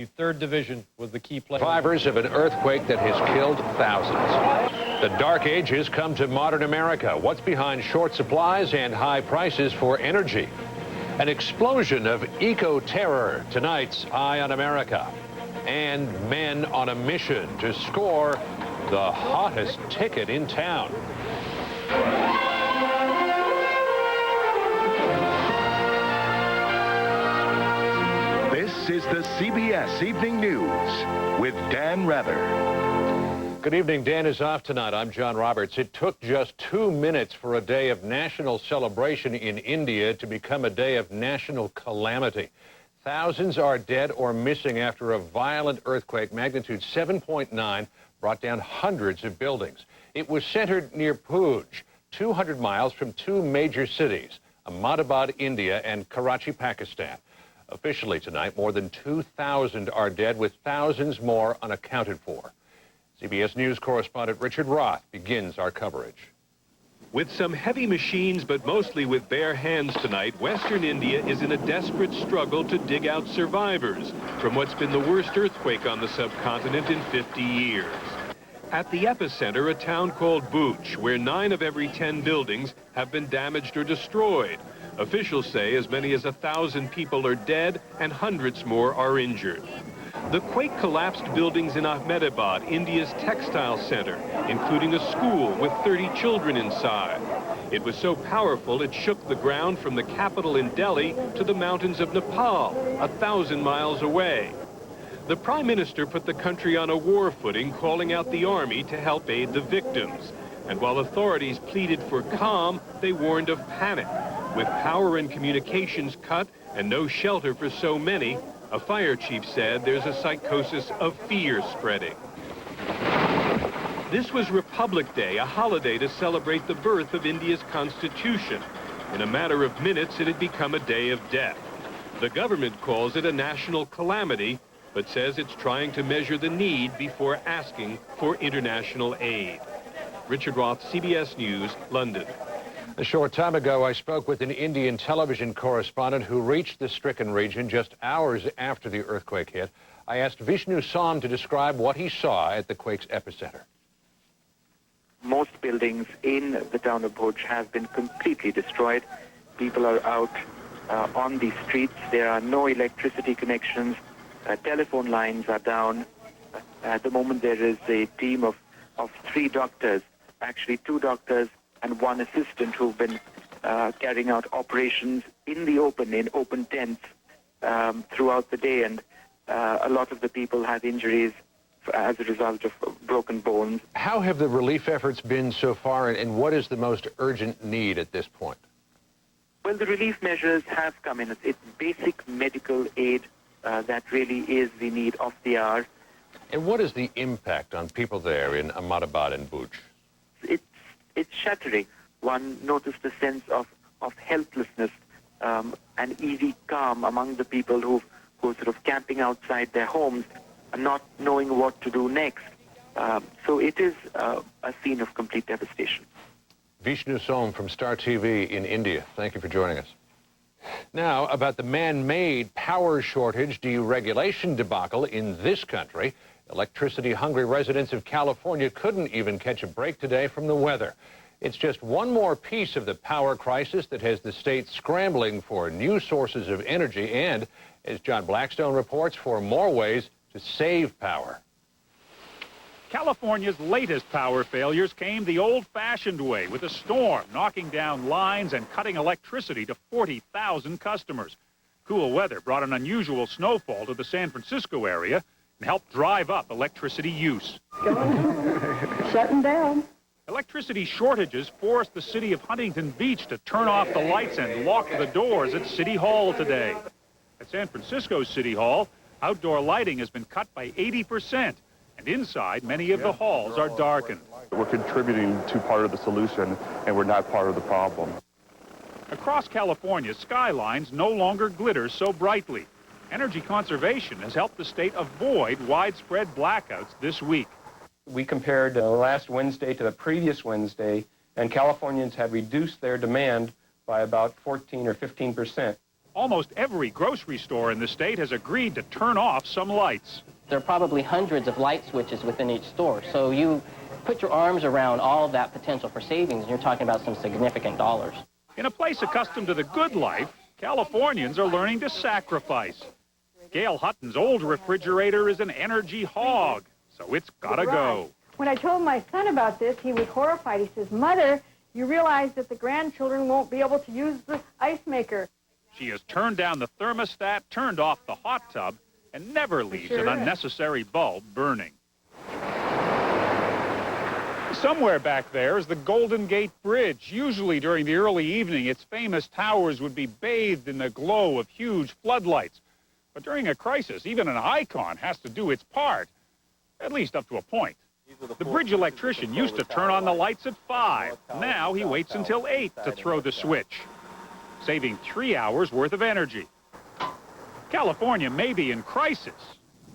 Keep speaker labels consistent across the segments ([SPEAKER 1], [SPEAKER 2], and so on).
[SPEAKER 1] The 3rd Division was the key player.
[SPEAKER 2] Survivors of an earthquake that has killed thousands. The dark ages come to modern America. What's behind short supplies and high prices for energy? An explosion of eco-terror. Tonight's Eye on America. And men on a mission to score the hottest ticket in town.
[SPEAKER 3] This is the CBS Evening News with Dan Rather.
[SPEAKER 2] Good evening. Dan is off tonight. I'm John Roberts. It took just 2 minutes for a day of national celebration in India to become a day of national calamity. Thousands are dead or missing after a violent earthquake, magnitude 7.9, brought down hundreds of buildings. It was centered near Puj, 200 miles from two major cities, Ahmedabad, India, and Karachi, Pakistan. Officially tonight, more than 2,000 are dead, with thousands more unaccounted for. CBS News correspondent Richard Roth begins our coverage.
[SPEAKER 4] With some heavy machines, but mostly with bare hands tonight, Western India is in a desperate struggle to dig out survivors from what's been the worst earthquake on the subcontinent in 50 years. At the epicenter, a town called Bhuj, where 9 of every 10 buildings have been damaged or destroyed. Officials say as many as 1,000 people are dead and hundreds more are injured. The quake collapsed buildings in Ahmedabad, India's textile center, including a school with 30 children inside. It was so powerful it shook the ground from the capital in Delhi to the mountains of Nepal, 1,000 miles away. The Prime Minister put the country on a war footing, calling out the army to help aid the victims. And while authorities pleaded for calm, they warned of panic. With power and communications cut and no shelter for so many, a fire chief said there's a psychosis of fear spreading. This was Republic Day, a holiday to celebrate the birth of India's constitution. In a matter of minutes, it had become a day of death. The government calls it a national calamity, but says it's trying to measure the need before asking for international aid. Richard Roth, CBS News, London.
[SPEAKER 2] A short time ago, I spoke with an Indian television correspondent who reached the stricken region just hours after the earthquake hit. I asked Vishnu Som to describe what he saw at the quake's epicenter.
[SPEAKER 5] Most buildings in the town of Bhuj have been completely destroyed. People are out on the streets. There are no electricity connections. Telephone lines are down. At the moment, there is a team of 3 doctors, actually 2 doctors and 1 assistant, who've been carrying out operations in the open, in open tents throughout the day. And a lot of the people have injuries as a result of broken bones.
[SPEAKER 2] How have the relief efforts been so far, and what is the most urgent need at this point?
[SPEAKER 5] Well, the relief measures have come in. It's basic medical aid that really is the need of the hour.
[SPEAKER 2] And what is the impact on people there in Ahmedabad and Bhuj?
[SPEAKER 5] It's shattering. One noticed a sense of helplessness, and easy calm among the people who are sort of camping outside their homes and not knowing what to do next. So it is a scene of complete devastation.
[SPEAKER 2] Vishnu Som from Star TV in India. Thank you for joining us. Now, about the man-made power shortage deregulation debacle in this country. Electricity-hungry residents of California couldn't even catch a break today from the weather. It's just one more piece of the power crisis that has the state scrambling for new sources of energy and, as John Blackstone reports, for more ways to save power.
[SPEAKER 6] California's latest power failures came the old-fashioned way, with a storm knocking down lines and cutting electricity to 40,000 customers. Cool weather brought an unusual snowfall to the San Francisco area and helped drive up electricity use.
[SPEAKER 7] Shutting down.
[SPEAKER 6] Electricity shortages forced the city of Huntington Beach to turn off the lights and lock the doors at City Hall today. At San Francisco City Hall, outdoor lighting has been cut by 80%, and inside, many of the halls are darkened.
[SPEAKER 8] We're contributing to part of the solution, and we're not part of the problem.
[SPEAKER 6] Across California, skylines no longer glitter so brightly. Energy conservation has helped the state avoid widespread blackouts this week.
[SPEAKER 9] We compared last Wednesday to the previous Wednesday, and Californians have reduced their demand by about 14 or 15%.
[SPEAKER 6] Almost every grocery store in the state has agreed to turn off some lights.
[SPEAKER 10] There are probably hundreds of light switches within each store, so you put your arms around all of that potential for savings, and you're talking about some significant dollars.
[SPEAKER 6] In a place accustomed to the good life, Californians are learning to sacrifice. Gail Hutton's old refrigerator is an energy hog, so it's gotta go.
[SPEAKER 7] When I told my son about this, he was horrified. He says, "Mother, you realize that the grandchildren won't be able to use the ice maker."
[SPEAKER 6] She has turned down the thermostat, turned off the hot tub, and never leaves an unnecessary bulb burning. Somewhere back there is the Golden Gate Bridge. Usually during the early evening, its famous towers would be bathed in the glow of huge floodlights. But during a crisis, even an icon has to do its part, at least up to a point. The bridge electrician used to turn on the lights at 5. Now he waits until 8 to throw the switch, saving 3 hours worth of energy. California may be in crisis,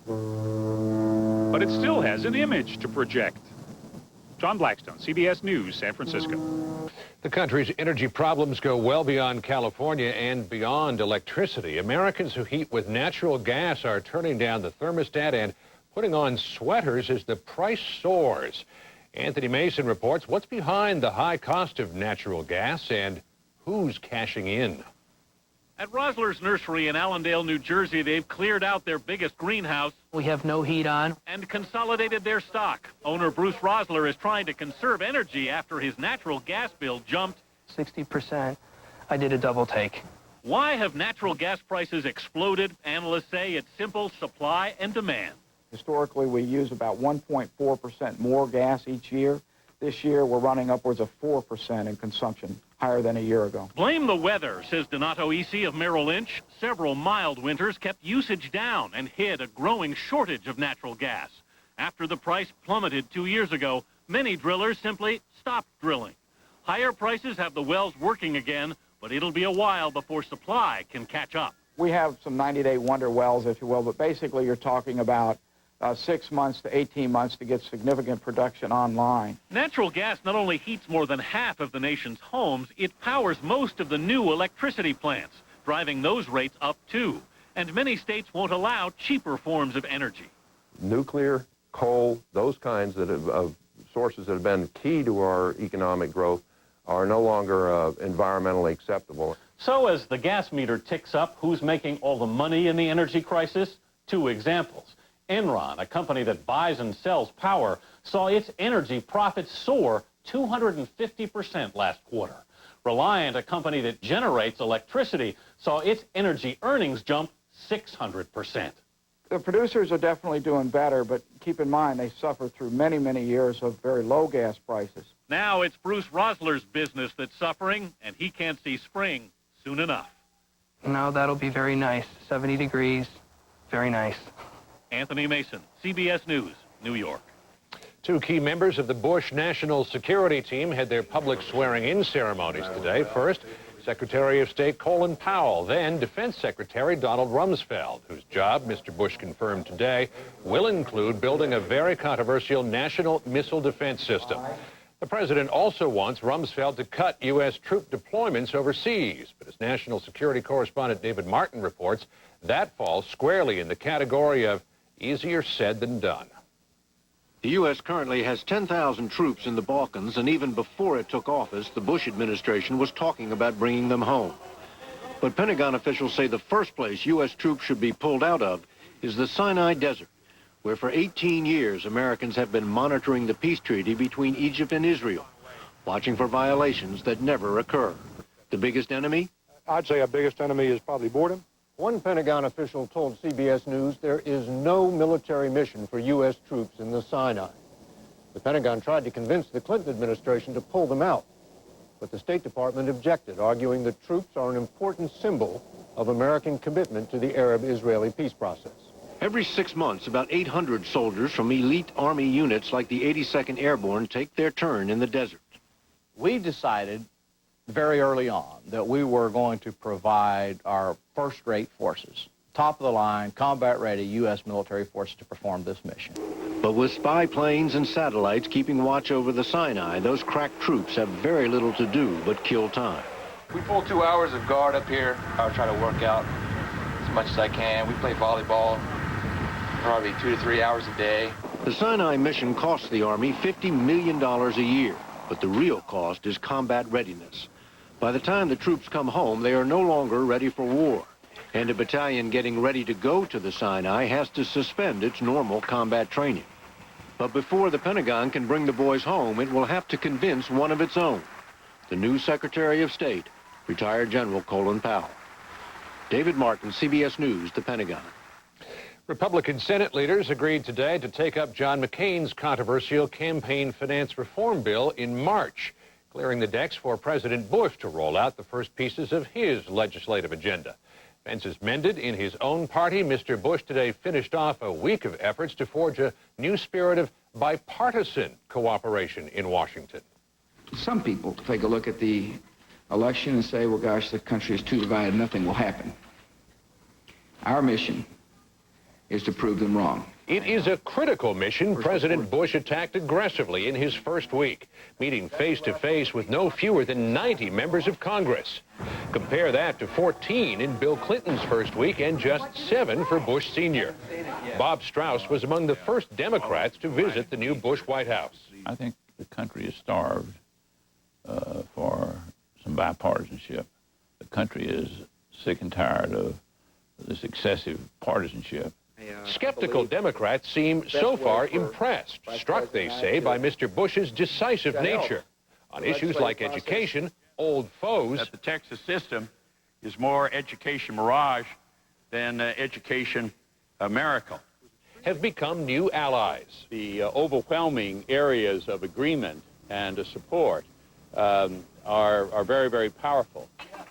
[SPEAKER 6] but it still has an image to project. John Blackstone, CBS News, San Francisco.
[SPEAKER 2] The country's energy problems go well beyond California and beyond electricity. Americans who heat with natural gas are turning down the thermostat and putting on sweaters as the price soars. Anthony Mason reports what's behind the high cost of natural gas and who's cashing in.
[SPEAKER 11] At Rosler's Nursery in Allendale, New Jersey, they've cleared out their biggest greenhouse.
[SPEAKER 10] We have no heat on.
[SPEAKER 11] And consolidated their stock. Owner Bruce Rosler is trying to conserve energy after his natural gas bill jumped
[SPEAKER 10] 60%. I did a double take.
[SPEAKER 11] Why have natural gas prices exploded? Analysts say it's simple supply and demand.
[SPEAKER 12] Historically, we use about 1.4% more gas each year. This year, we're running upwards of 4% in consumption, higher than a year ago.
[SPEAKER 11] Blame the weather, says Donato Isi of Merrill Lynch. Several mild winters kept usage down and hid a growing shortage of natural gas. After the price plummeted 2 years ago, many drillers simply stopped drilling. Higher prices have the wells working again, but it'll be a while before supply can catch up.
[SPEAKER 12] We have some 90-day wonder wells, if you will, but basically you're talking about 6 months to 18 months to get significant production online.
[SPEAKER 11] Natural gas not only heats more than half of the nation's homes, it powers most of the new electricity plants, driving those rates up too. And many states won't allow cheaper forms of energy.
[SPEAKER 13] Nuclear, coal, those kinds of sources that have been key to our economic growth are no longer environmentally acceptable.
[SPEAKER 1] So as the gas meter ticks up, who's making all the money in the energy crisis? 2 examples. Enron, a company that buys and sells power, saw its energy profits soar 250% last quarter. Reliant, a company that generates electricity, saw its energy earnings jump 600%.
[SPEAKER 12] The producers are definitely doing better, but keep in mind they suffered through many, many years of very low gas prices.
[SPEAKER 11] Now it's Bruce Rosler's business that's suffering, and he can't see spring soon enough.
[SPEAKER 10] No, that'll be very nice. 70 degrees, very nice.
[SPEAKER 11] Anthony Mason, CBS News, New York.
[SPEAKER 2] 2 key members of the Bush National Security Team had their public swearing-in ceremonies today. First, Secretary of State Colin Powell, then Defense Secretary Donald Rumsfeld, whose job, Mr. Bush confirmed today, will include building a very controversial national missile defense system. The president also wants Rumsfeld to cut U.S. troop deployments overseas. But as national security correspondent David Martin reports, that falls squarely in the category of easier said than done.
[SPEAKER 14] The U.S. currently has 10,000 troops in the Balkans, and even before it took office, the Bush administration was talking about bringing them home. But Pentagon officials say the first place U.S. troops should be pulled out of is the Sinai Desert, where for 18 years Americans have been monitoring the peace treaty between Egypt and Israel, watching for violations that never occur. The biggest enemy?
[SPEAKER 15] I'd say our biggest enemy is probably boredom. One Pentagon official told CBS News there is no military mission for U.S. troops in the Sinai. The Pentagon tried to convince the Clinton administration to pull them out, but the State Department objected, arguing that troops are an important symbol of American commitment to the Arab-Israeli peace process.
[SPEAKER 14] Every 6 months, about 800 soldiers from elite Army units like the 82nd Airborne take their turn in the desert.
[SPEAKER 16] We decided very early on that we were going to provide our first-rate forces, top-of-the-line, combat-ready U.S. military forces to perform this mission.
[SPEAKER 14] But with spy planes and satellites keeping watch over the Sinai, those crack troops have very little to do but kill time.
[SPEAKER 17] We pull 2 hours of guard up here. I'll try to work out as much as I can. We play volleyball probably 2 to 3 hours a day.
[SPEAKER 14] The Sinai mission costs the Army $50 million a year, but the real cost is combat readiness. By the time the troops come home, they are no longer ready for war. And a battalion getting ready to go to the Sinai has to suspend its normal combat training. But before the Pentagon can bring the boys home, it will have to convince one of its own, the new Secretary of State, retired General Colin Powell. David Martin, CBS News, the Pentagon.
[SPEAKER 2] Republican Senate leaders agreed today to take up John McCain's controversial campaign finance reform bill in March, clearing the decks for President Bush to roll out the first pieces of his legislative agenda. Fences mended in his own party, Mr. Bush today finished off a week of efforts to forge a new spirit of bipartisan cooperation in Washington.
[SPEAKER 12] Some people take a look at the election and say, well, gosh, the country is too divided, nothing will happen. Our mission is to prove them wrong.
[SPEAKER 2] It is a critical mission President Bush attacked aggressively in his first week, meeting face-to-face with no fewer than 90 members of Congress. Compare that to 14 in Bill Clinton's first week and just 7 for Bush Sr. Bob Strauss was among the first Democrats to visit the new Bush White House.
[SPEAKER 18] I think the country is starved for some bipartisanship. The country is sick and tired of this excessive partisanship.
[SPEAKER 2] Skeptical Democrats seem so far impressed, struck, they say, by Mr. Bush's decisive nature. On issues like education, old foes.
[SPEAKER 19] That the Texas system is more education mirage than education miracle.
[SPEAKER 2] Have become new allies.
[SPEAKER 19] The overwhelming areas of agreement and support are very, very powerful.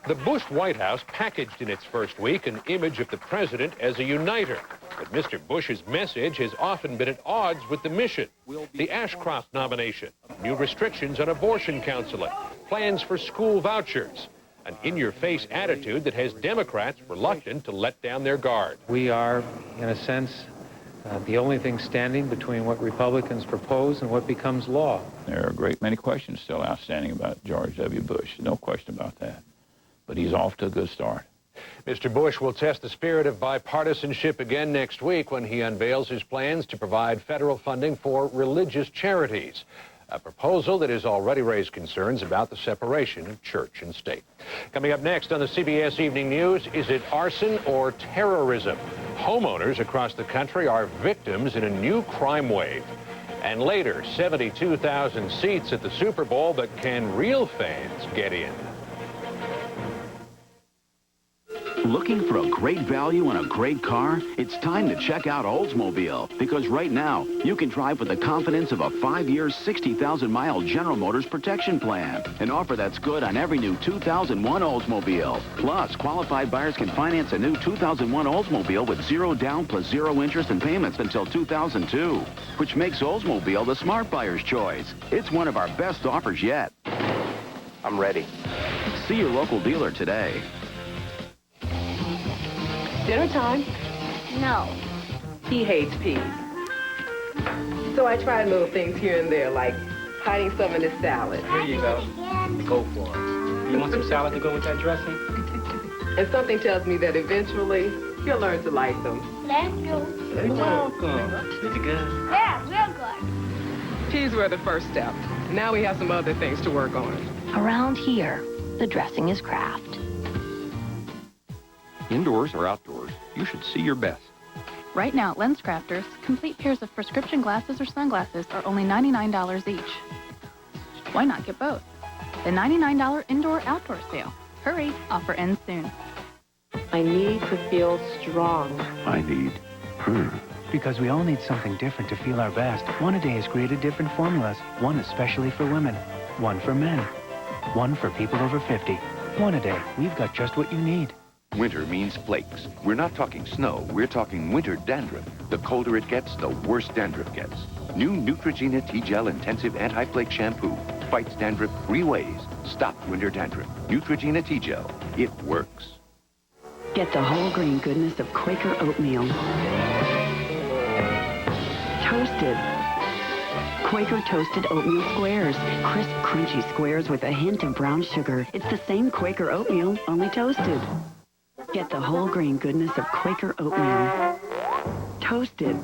[SPEAKER 2] The Bush White House packaged in its first week an image of the president as a uniter. But Mr. Bush's message has often been at odds with the mission. The Ashcroft nomination, new restrictions on abortion counseling, plans for school vouchers, an in-your-face attitude that has Democrats reluctant to let down their guard.
[SPEAKER 20] We are, in a sense, the only thing standing between what Republicans propose and what becomes law.
[SPEAKER 18] There are a great many questions still outstanding about George W. Bush. No question about that. But he's off to a good start.
[SPEAKER 2] Mr. Bush will test the spirit of bipartisanship again next week when he unveils his plans to provide federal funding for religious charities, a proposal that has already raised concerns about the separation of church and state. Coming up next on the CBS Evening News, is it arson or terrorism? Homeowners across the country are victims in a new crime wave. And later, 72,000 seats at the Super Bowl, but can real fans get in?
[SPEAKER 21] Looking for a great value on a great car? It's time to check out Oldsmobile, because right now you can drive with the confidence of a 5-year, 60,000-mile General Motors protection plan, an offer that's good on every new 2001 Oldsmobile. Plus, qualified buyers can finance a new 2001 Oldsmobile with 0 down plus 0 interest and payments until 2002, which makes Oldsmobile the smart buyer's choice. It's one of our best offers yet.
[SPEAKER 9] I'm ready.
[SPEAKER 21] See your local dealer today.
[SPEAKER 22] Dinner time?
[SPEAKER 23] No.
[SPEAKER 22] He hates peas. So I tried little things here and there, like hiding some in his salad.
[SPEAKER 23] Here you go.
[SPEAKER 22] Go for it.
[SPEAKER 23] You want some salad to go with that dressing?
[SPEAKER 22] And something tells me that eventually he'll learn to like them.
[SPEAKER 23] Thank you.
[SPEAKER 22] You're welcome.
[SPEAKER 23] Is it good? Yeah, real good.
[SPEAKER 22] Peas were the first step. Now we have some other things to work on.
[SPEAKER 24] Around here, the dressing is Kraft.
[SPEAKER 25] Indoors or outdoors, you should see your best.
[SPEAKER 26] Right now at LensCrafters, complete pairs of prescription glasses or sunglasses are only $99 each. Why not get both? The $99 indoor-outdoor sale. Hurry, offer ends soon.
[SPEAKER 22] I need to feel strong.
[SPEAKER 25] I need her.
[SPEAKER 27] Because we all need something different to feel our best. One A Day has created different formulas. One especially for women. One for men. One for people over 50. One A Day. We've got just what you need.
[SPEAKER 28] Winter means flakes. We're not talking snow, we're talking winter dandruff. The colder it gets, the worse dandruff gets. New Neutrogena T-Gel Intensive Anti-Flake Shampoo fights dandruff 3 ways. Stop winter dandruff. Neutrogena T-Gel. It works.
[SPEAKER 29] Get the whole grain goodness of Quaker oatmeal. Toasted. Quaker toasted oatmeal squares. Crisp, crunchy squares with a hint of brown sugar. It's the same Quaker oatmeal, only toasted. Get the whole grain goodness of Quaker oatmeal. Toasted.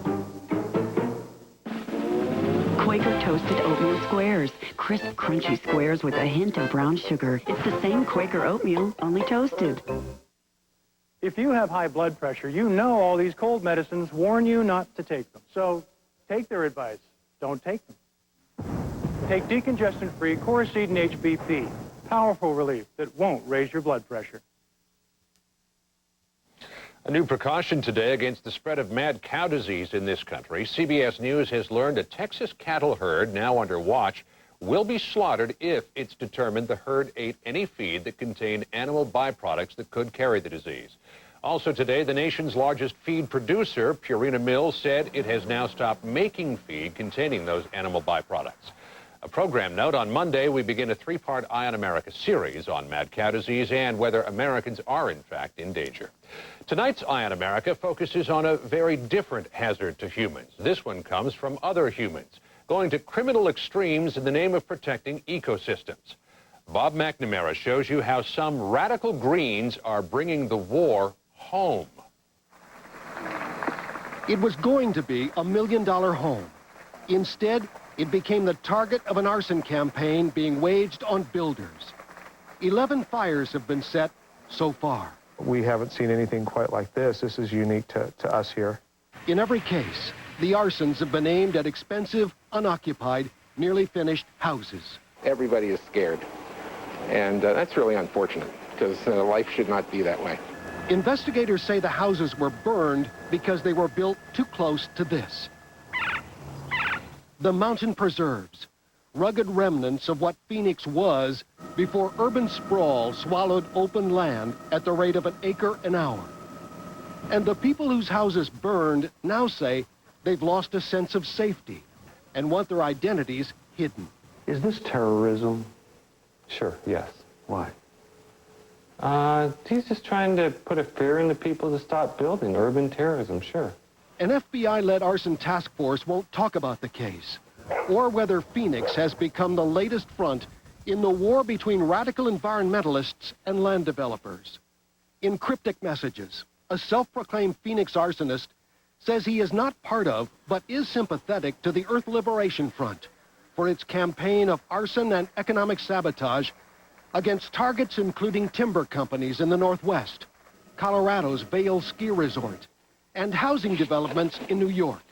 [SPEAKER 29] Quaker toasted oatmeal squares. Crisp, crunchy squares with a hint of brown sugar. It's the same Quaker oatmeal, only toasted.
[SPEAKER 1] If you have high blood pressure, you know all these cold medicines warn you not to take them. So take their advice. Don't take them. Take decongestant-free Coracidin HBP. Powerful relief that won't raise your blood pressure.
[SPEAKER 2] A new precaution today against the spread of mad cow disease in this country. CBS News has learned a Texas cattle herd, now under watch, will be slaughtered if it's determined the herd ate any feed that contained animal byproducts that could carry the disease. Also today, the nation's largest feed producer, Purina Mills, said it has now stopped making feed containing those animal byproducts. A program note, on Monday, we begin a three-part Eye on America series on mad cow disease and whether Americans are, in fact, in danger. Tonight's Eye on America focuses on a very different hazard to humans. This one comes from other humans, going to criminal extremes in the name of protecting ecosystems. Bob McNamara shows you how some radical Greens are bringing the war home.
[SPEAKER 3] It was going to be $1 million home. Instead, it became the target of an arson campaign being waged on builders. 11 fires have been set so far.
[SPEAKER 4] We haven't seen anything quite like this. This is unique to us here.
[SPEAKER 3] In every case, the arsons have been aimed at expensive, unoccupied, nearly finished houses.
[SPEAKER 5] Everybody is scared, and that's really unfortunate because life should not be that way.
[SPEAKER 3] Investigators say the houses were burned because they were built too close to this. The mountain preserves, rugged remnants of what Phoenix was before urban sprawl swallowed open land at the rate of an acre an hour. And the people whose houses burned now say they've lost a sense of safety and want their identities hidden.
[SPEAKER 6] Is this terrorism?
[SPEAKER 4] Sure, yes.
[SPEAKER 6] Why? He's just trying to put a fear into people to stop building. Urban terrorism, sure.
[SPEAKER 3] An FBI-led arson task force won't talk about the case or whether Phoenix has become the latest front in the war between radical environmentalists and land developers. In cryptic messages, a self-proclaimed Phoenix arsonist says he is not part of, but is sympathetic to the Earth Liberation Front for its campaign of arson and economic sabotage against targets including timber companies in the Northwest, Colorado's Vail Ski Resort, and housing developments in New York.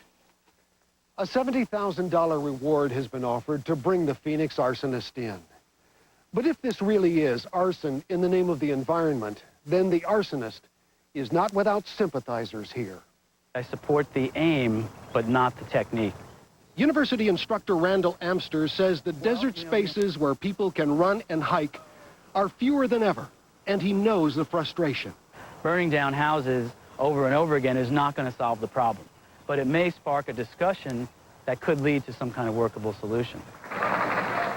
[SPEAKER 3] A $70,000 reward has been offered to bring the Phoenix arsonist in. But if this really is arson in the name of the environment, then the arsonist is not without sympathizers here.
[SPEAKER 7] I support the aim, but not the technique.
[SPEAKER 3] University instructor Randall Amster says the desert spaces where people can run and hike are fewer than ever, and he knows the frustration.
[SPEAKER 7] Burning down houses over and over again is not going to solve the problem, but it may spark a discussion that could lead to some kind of workable solution.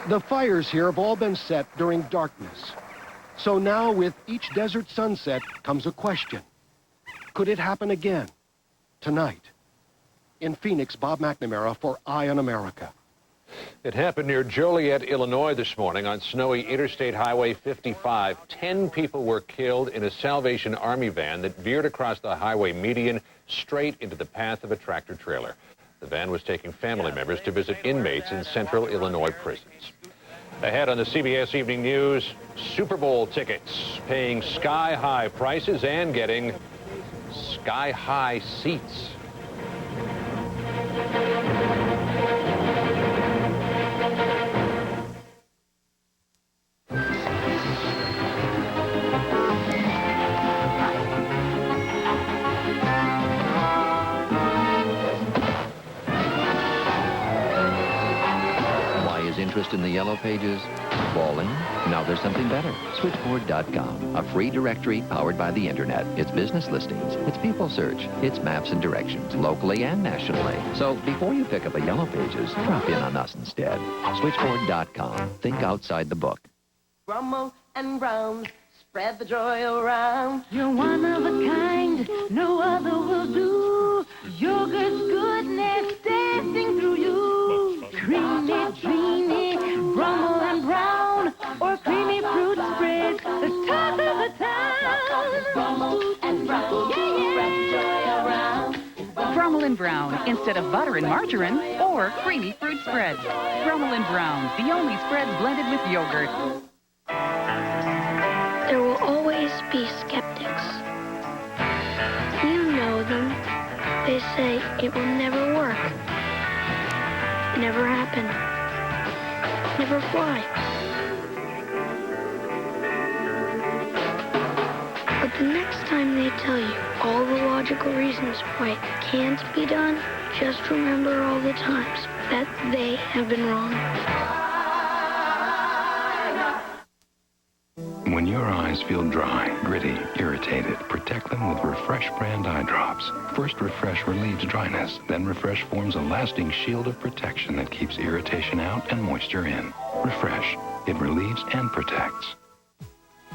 [SPEAKER 3] The fires here have all been set during darkness. So now with each desert sunset comes a question. Could it happen again? Tonight. In Phoenix, Bob McNamara for Eye on America.
[SPEAKER 2] It happened near Joliet, Illinois this morning on snowy Interstate Highway 55. 10 people were killed in a Salvation Army van that veered across the highway median straight into the path of a tractor trailer. The van was taking family members to visit inmates in central Illinois prisons. Ahead on the CBS Evening News, Super Bowl tickets, paying sky-high prices and getting sky-high seats.
[SPEAKER 8] Interest in the Yellow Pages? Falling? Now there's something better. Switchboard.com, a free directory powered by the internet. It's business listings, it's people search, it's maps and directions, locally and nationally. So before you pick up a Yellow Pages, drop in on us instead. Switchboard.com. Think outside the book.
[SPEAKER 23] Rumble and Browns, spread the joy around. You're one of a kind, no other will do. Yogurt's goodness dancing through you. Cream
[SPEAKER 10] Brummel and Brown instead of butter and margarine or creamy fruit spreads. Brummel and Brown, the only spreads blended with yogurt.
[SPEAKER 11] There will always be skeptics. You know them. They say it will never work, never happen, never fly. But the next time they tell you all the logical reasons why it can't be done, just remember all the times that they have been wrong.
[SPEAKER 25] When your eyes feel dry, gritty, irritated, protect them with Refresh brand eye drops. First, Refresh relieves dryness. Then Refresh forms a lasting shield of protection that keeps irritation out and moisture in. Refresh. It relieves and protects.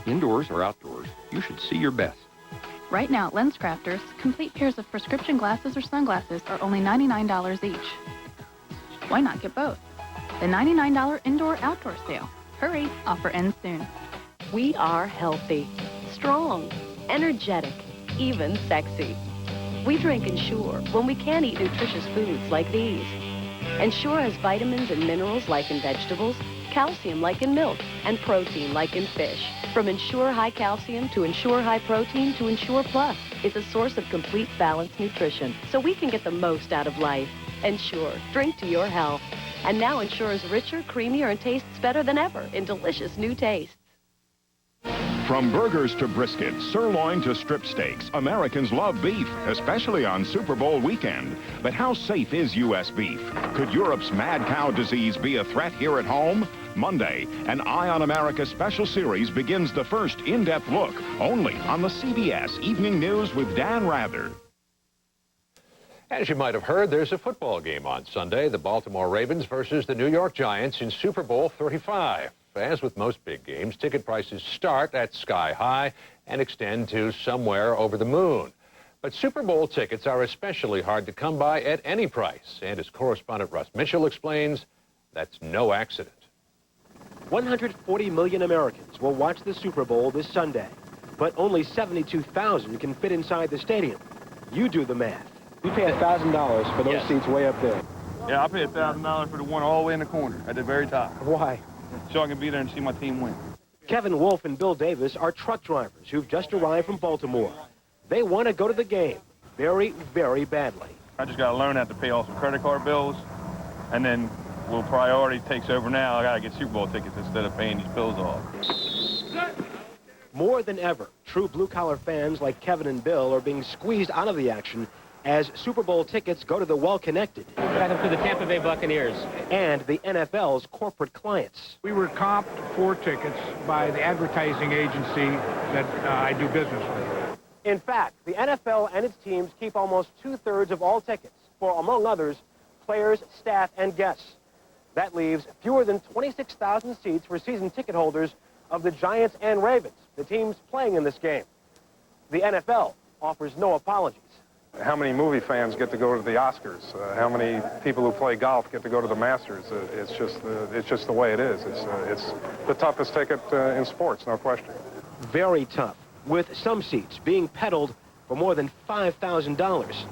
[SPEAKER 25] Indoors or outdoors, you should see your best.
[SPEAKER 26] Right now at LensCrafters, complete pairs of prescription glasses or sunglasses are only $99 each. Why not get both? The $99 indoor-outdoor sale. Hurry, offer ends soon.
[SPEAKER 12] We are healthy, strong, energetic, even sexy. We drink Ensure when we can't eat nutritious foods like these. Ensure has vitamins and minerals like in vegetables, calcium like in milk, and protein like in fish. From Ensure High Calcium to Ensure High Protein to Ensure Plus, it's a source of complete balanced nutrition, so we can get the most out of life. Ensure, drink to your health. And now Ensure is richer, creamier, and tastes better than ever in delicious new tastes.
[SPEAKER 13] From burgers to brisket, sirloin to strip steaks, Americans love beef, especially on Super Bowl weekend. But how safe is U.S. beef? Could Europe's mad cow disease be a threat here at home? Monday, an Eye on America special series begins the first in-depth look, only on the CBS Evening News with Dan Rather.
[SPEAKER 2] As you might have heard, there's a football game on Sunday, the Baltimore Ravens versus the New York Giants in Super Bowl 35. As with most big games, ticket prices start at sky high and extend to somewhere over the moon. But Super Bowl tickets are especially hard to come by at any price. And as correspondent Russ Mitchell explains, that's no accident.
[SPEAKER 14] 140 million Americans will watch the Super Bowl this Sunday, but only 72,000 can fit inside the stadium. You do the math.
[SPEAKER 15] You pay $1,000 for those seats way up there.
[SPEAKER 16] Yeah, I pay $1,000 for the one all the way in the corner at the very top.
[SPEAKER 14] Why?
[SPEAKER 16] So I can be there and see my team win.
[SPEAKER 14] Kevin Wolf and Bill Davis are truck drivers who've just arrived from Baltimore. They want to go to the game very, very badly.
[SPEAKER 16] I just got to learn how to pay off some credit card bills, and then when priority takes over now, I got to get Super Bowl tickets instead of paying these bills off.
[SPEAKER 14] More than ever, true blue-collar fans like Kevin and Bill are being squeezed out of the action as Super Bowl tickets go to the well-connected.
[SPEAKER 17] Back up to the Tampa Bay Buccaneers.
[SPEAKER 14] And the NFL's corporate clients.
[SPEAKER 19] We were comped 4 tickets by the advertising agency that I do business with.
[SPEAKER 14] In fact, the NFL and its teams keep almost 2/3 of all tickets for, among others, players, staff, and guests. That leaves fewer than 26,000 seats for season ticket holders of the Giants and Ravens, the teams playing in this game. The NFL offers no apologies.
[SPEAKER 4] How many movie fans get to go to the Oscars? How many people who play golf get to go to the Masters? It's just the way it is. It's the toughest ticket in sports, no question.
[SPEAKER 14] Very tough, with some seats being peddled for more than $5,000.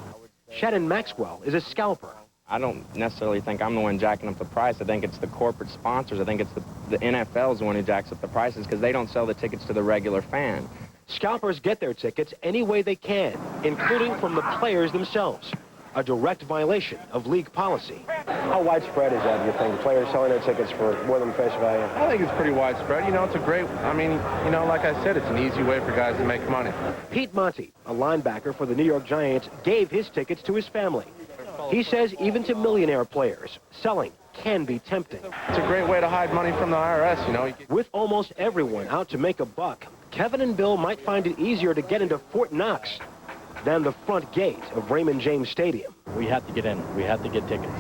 [SPEAKER 14] Shannon Maxwell is a scalper.
[SPEAKER 30] I don't necessarily think I'm the one jacking up the price. I think it's the corporate sponsors. I think it's the NFL's the one who jacks up the prices because they don't sell the tickets to the regular fan.
[SPEAKER 14] Scalpers get their tickets any way they can, including from the players themselves, a direct violation of league policy.
[SPEAKER 15] How widespread is that, do you think? Players selling their tickets for more than face value?
[SPEAKER 31] I think it's pretty widespread. You know, it's a great, like I said, it's an easy way for guys to make money.
[SPEAKER 14] Pete Monty, a linebacker for the New York Giants, gave his tickets to his family. He says even to millionaire players, selling can be tempting.
[SPEAKER 31] It's a great way to hide money from the IRS, you know.
[SPEAKER 14] With almost everyone out to make a buck, Kevin and Bill might find it easier to get into Fort Knox than the front gate of Raymond James Stadium.
[SPEAKER 17] We have to get in. We have to get tickets.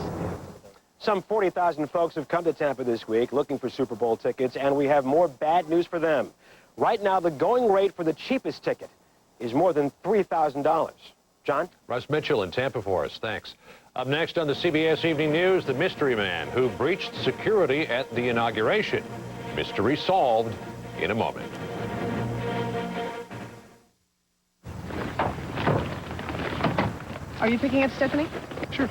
[SPEAKER 14] Some 40,000 folks have come to Tampa this week looking for Super Bowl tickets, and we have more bad news for them. Right now, the going rate for the cheapest ticket is more than $3,000. John?
[SPEAKER 2] Russ Mitchell in Tampa for us. Thanks. Up next on the CBS Evening News, the mystery man who breached security at the inauguration. Mystery solved in a moment.
[SPEAKER 1] Are you picking up Stephanie?
[SPEAKER 14] Sure.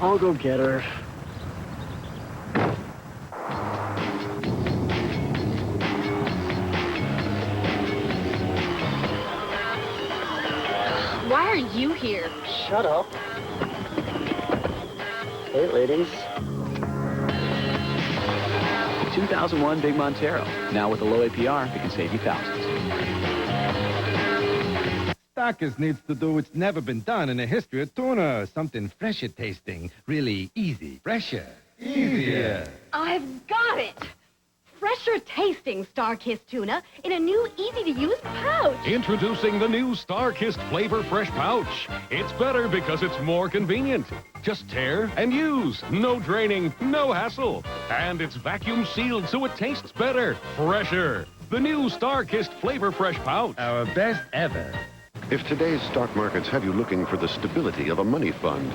[SPEAKER 14] I'll go get her.
[SPEAKER 5] Why are you here?
[SPEAKER 14] Shut up. Hey, ladies.
[SPEAKER 9] The 2001 Big Montero. Now with a low APR, it can save you thousands.
[SPEAKER 18] Starkist needs to do what's never been done in the history of tuna. Something fresher tasting. Really easy. Fresher. Easier.
[SPEAKER 5] I've got it. Fresher tasting Star-Kissed tuna in a new easy-to-use pouch.
[SPEAKER 20] Introducing the new Star-Kissed Flavor Fresh Pouch. It's better because it's more convenient. Just tear and use. No draining, no hassle. And it's vacuum sealed so it tastes better, fresher. The new Star-Kissed Flavor Fresh Pouch.
[SPEAKER 18] Our best ever.
[SPEAKER 21] If today's stock markets have you looking for the stability of a money fund,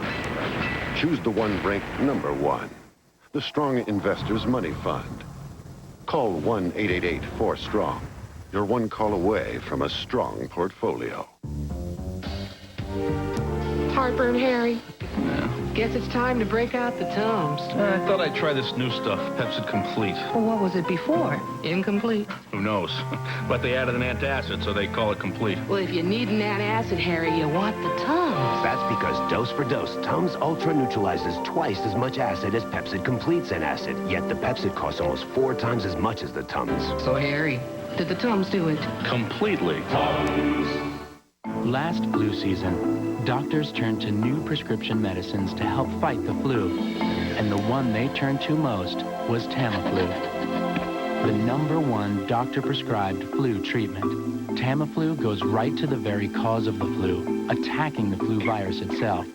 [SPEAKER 21] choose the one ranked #1, the Strong Investors Money Fund. Call 1-888-4STRONG. You're one call away from a strong portfolio.
[SPEAKER 1] Heartburn, Harry.
[SPEAKER 22] No.
[SPEAKER 1] Guess it's time to break out the Tums.
[SPEAKER 22] I thought I'd try this new stuff, Pepsid Complete.
[SPEAKER 1] Well, what was it before? Incomplete.
[SPEAKER 22] Who knows? But they added an antacid, so they call it Complete.
[SPEAKER 1] Well, if you need an antacid, Harry, you want the Tums.
[SPEAKER 24] That's because dose for dose, Tums Ultra neutralizes twice as much acid as Pepsid Complete's antacid. Yet the Pepsid costs almost 4 times as much as the Tums.
[SPEAKER 1] So, Harry, did the Tums do it?
[SPEAKER 22] Completely. Tums.
[SPEAKER 27] Last flu season, doctors turned to new prescription medicines to help fight the flu. And the one they turned to most was Tamiflu, the #1 doctor-prescribed flu treatment. Tamiflu goes right to the very cause of the flu, attacking the flu virus itself.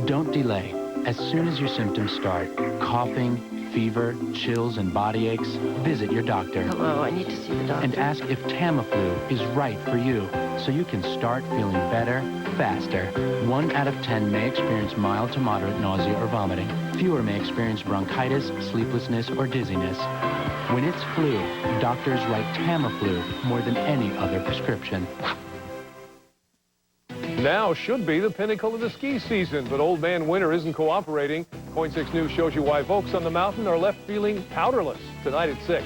[SPEAKER 27] Don't delay. As soon as your symptoms start, coughing, fever, chills, and body aches, visit your doctor.
[SPEAKER 1] Hello, I need to see the doctor.
[SPEAKER 27] And ask if Tamiflu is right for you, so you can start feeling better, faster. 1 out of 10 may experience mild to moderate nausea or vomiting. Fewer may experience bronchitis, sleeplessness, or dizziness. When it's flu, doctors write Tamiflu more than any other prescription.
[SPEAKER 28] Now should be the pinnacle of the ski season, but Old Man Winter isn't cooperating. Coin 6 News shows you why folks on the mountain are left feeling powderless tonight at 6.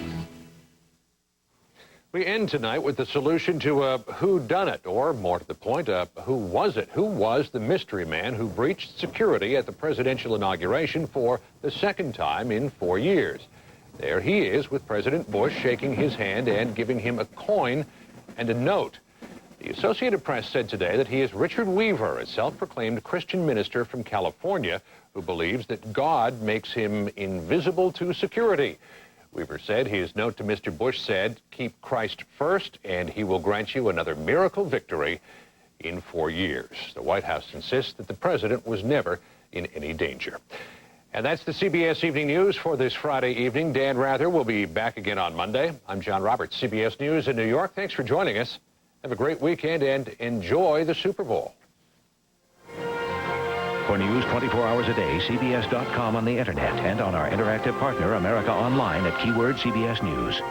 [SPEAKER 2] We end tonight with the solution to a whodunit, or more to the point, who was it? Who was the mystery man who breached security at the presidential inauguration for the second time in 4 years? There he is with President Bush shaking his hand and giving him a coin and a note. The Associated Press said today that he is Richard Weaver, a self-proclaimed Christian minister from California who believes that God makes him invisible to security. Weaver said his note to Mr. Bush said, "Keep Christ first, and he will grant you another miracle victory in 4 years." The White House insists that the president was never in any danger. And that's the CBS Evening News for this Friday evening. Dan Rather will be back again on Monday. I'm John Roberts, CBS News in New York. Thanks for joining us. Have a great weekend and enjoy the Super Bowl.
[SPEAKER 29] For news 24 hours a day, CBS.com on the internet and on our interactive partner, America Online, at keyword CBS News.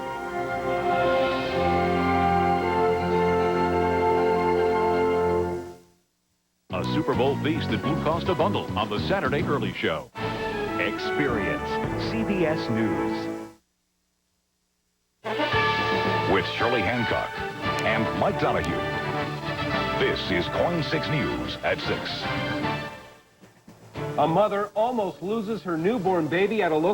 [SPEAKER 13] A Super Bowl feast at Blue Costa Bundle on the Saturday Early Show. Experience CBS News. With Shirley Hancock and Mike Donahue. This is Coin 6 News at 6.
[SPEAKER 14] A mother almost loses her newborn baby at a local